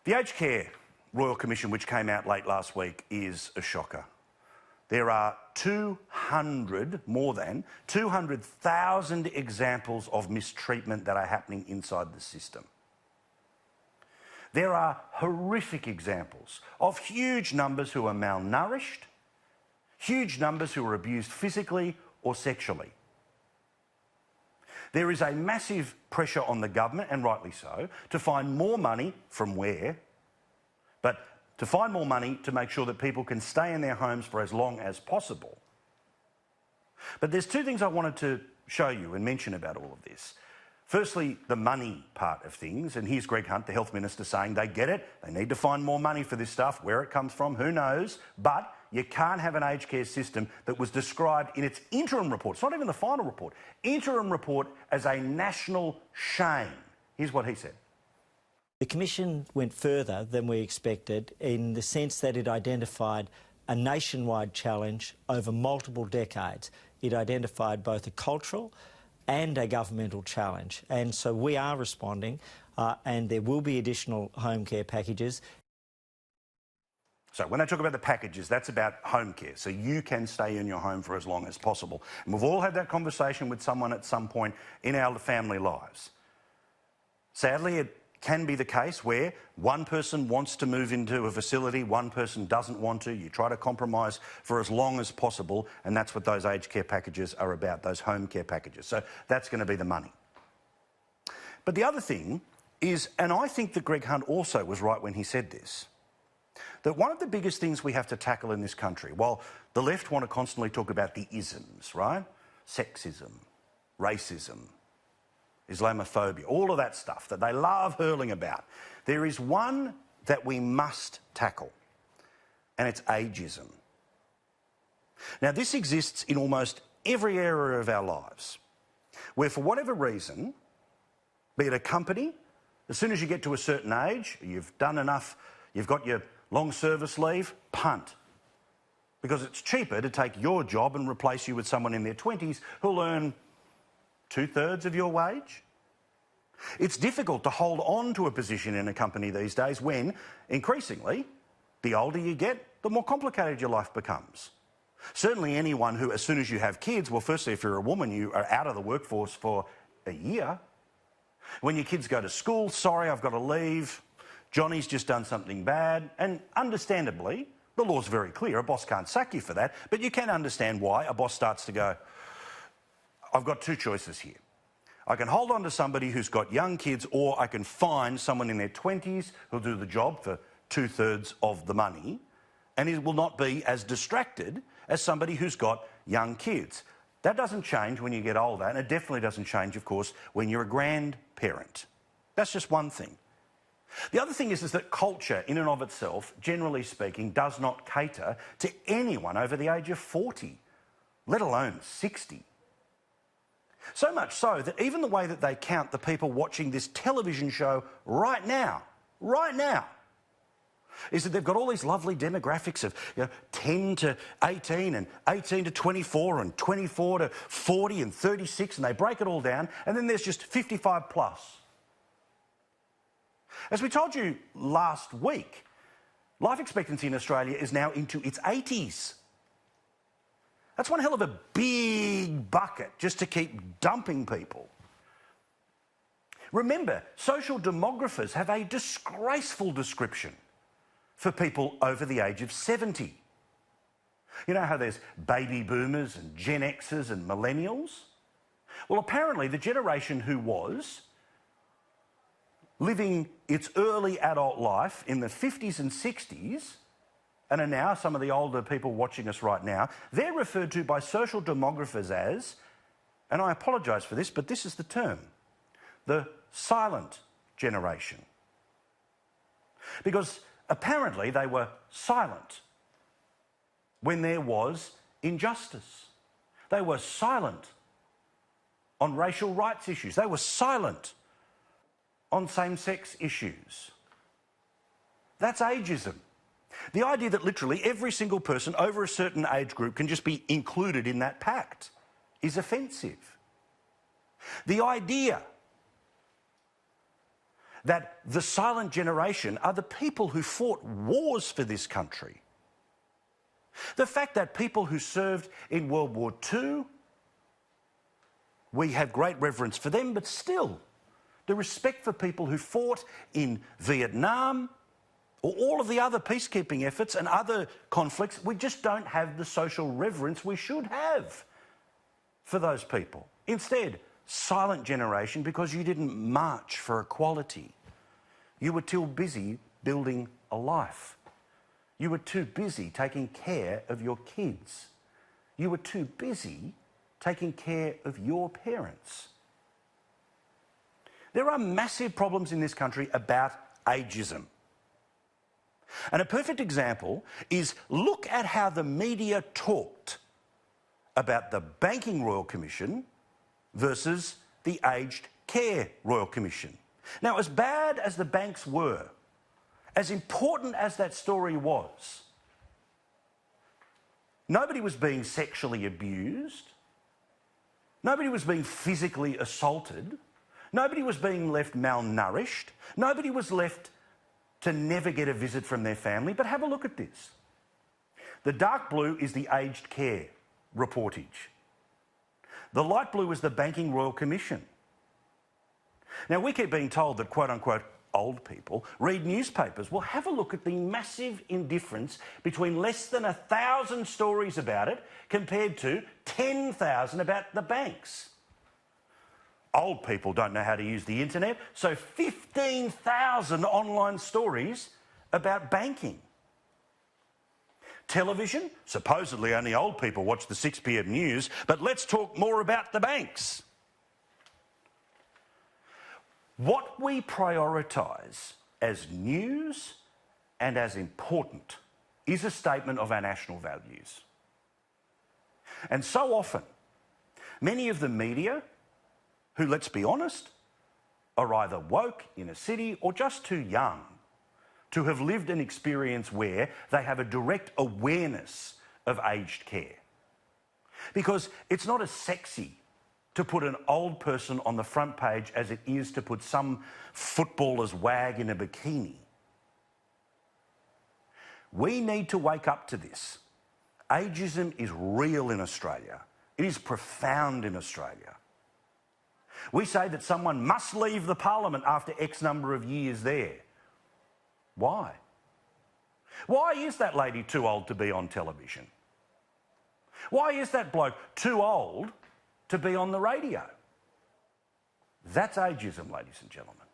The Aged Care Royal Commission, which came out late last week, is a shocker. There are more than 200,000 examples of mistreatment that are happening inside the system. There are horrific examples of huge numbers who are malnourished, huge numbers who are abused physically or sexually. There is a massive pressure on the government, and rightly so, to find more money from where, but to find more money to make sure that people can stay in their homes for as long as possible. But there's two things I wanted to show you and mention about all of this. Firstly, the money part of things, and here's Greg Hunt, the Health Minister, saying they get it, they need to find more money for this stuff, where it comes from, who knows, but you can't have an aged care system that was described in its interim report, it's not even the final report, interim report as a national shame. Here's what he said. The Commission went further than we expected in the sense that it identified a nationwide challenge over multiple decades. It identified both a cultural and a governmental challenge. And so we are responding, and there will be additional home care packages. So when I talk about the packages, that's about home care, so you can stay in your home for as long as possible. And we've all had that conversation with someone at some point in our family lives. Sadly, it can be the case where one person wants to move into a facility, one person doesn't want to. You try to compromise for as long as possible, and that's what those aged care packages are about, those home care packages. So that's going to be the money. But the other thing is, and I think that Greg Hunt also was right when he said this, that one of the biggest things we have to tackle in this country, while the left want to constantly talk about the isms, right? Sexism, racism, Islamophobia, all of that stuff that they love hurling about. There is one that we must tackle, and it's ageism. Now, this exists in almost every area of our lives, where for whatever reason, be it a company, as soon as you get to a certain age, you've done enough, you've got your long service leave, punt. Because it's cheaper to take your job and replace you with someone in their 20s who'll earn 2/3 of your wage. It's difficult to hold on to a position in a company these days when, increasingly, the older you get, the more complicated your life becomes. Certainly anyone who, as soon as you have kids, well, firstly, if you're a woman, you are out of the workforce for a year. When your kids go to school, sorry, I've got to leave, Johnny's just done something bad, and understandably, the law's very clear, a boss can't sack you for that, but you can understand why a boss starts to go, I've got two choices here. I can hold on to somebody who's got young kids, or I can find someone in their 20s who'll do the job for 2/3 of the money, and it will not be as distracted as somebody who's got young kids. That doesn't change when you get older, and it definitely doesn't change, of course, when you're a grandparent. That's just one thing. The other thing is that culture, in and of itself, generally speaking, does not cater to anyone over the age of 40, let alone 60. So much so that even the way that they count the people watching this television show right now, is that they've got all these lovely demographics of 10 to 18 and 18 to 24 and 24 to 40 and 36, and they break it all down, and then there's just 55 plus. As we told you last week, life expectancy in Australia is now into its 80s. That's one hell of a big bucket just to keep dumping people. Remember, social demographers have a disgraceful description for people over the age of 70. You know how there's baby boomers and Gen Xers and millennials? Well, apparently the generation who was living its early adult life in the 50s and 60s, and are now some of the older people watching us right now, they're referred to by social demographers as, and I apologise for this, but this is the term, the silent generation. Because apparently they were silent when there was injustice. They were silent on racial rights issues. They were silent on same-sex issues. That's ageism. The idea that literally every single person over a certain age group can just be included in that pact is offensive. The idea that the silent generation are the people who fought wars for this country. The fact that people who served in World War II, we have great reverence for them, but still, the respect for people who fought in Vietnam or all of the other peacekeeping efforts and other conflicts, we just don't have the social reverence we should have for those people. Instead, silent generation because you didn't march for equality. You were too busy building a life. You were too busy taking care of your kids. You were too busy taking care of your parents. There are massive problems in this country about ageism. And a perfect example is look at how the media talked about the Banking Royal Commission versus the Aged Care Royal Commission. Now, as bad as the banks were, as important as that story was, nobody was being sexually abused, nobody was being physically assaulted, nobody was being left malnourished, nobody was left to never get a visit from their family. But have a look at this. The dark blue is the aged care reportage. The light blue is the Banking Royal Commission. Now, we keep being told that, quote unquote, old people read newspapers. Well, have a look at the massive indifference between less than 1,000 stories about it compared to 10,000 about the banks. Old people don't know how to use the internet, so 15,000 online stories about banking. Television, supposedly only old people watch the 6 p.m. news, but let's talk more about the banks. What we prioritise as news and as important is a statement of our national values. And so often, many of the media, who, let's be honest, are either woke in a city or just too young to have lived an experience where they have a direct awareness of aged care. Because it's not as sexy to put an old person on the front page as it is to put some footballer's wag in a bikini. We need to wake up to this. Ageism is real in Australia. It is profound in Australia. We say that someone must leave the parliament after X number of years there. Why? Why is that lady too old to be on television? Why is that bloke too old to be on the radio? That's ageism, ladies and gentlemen.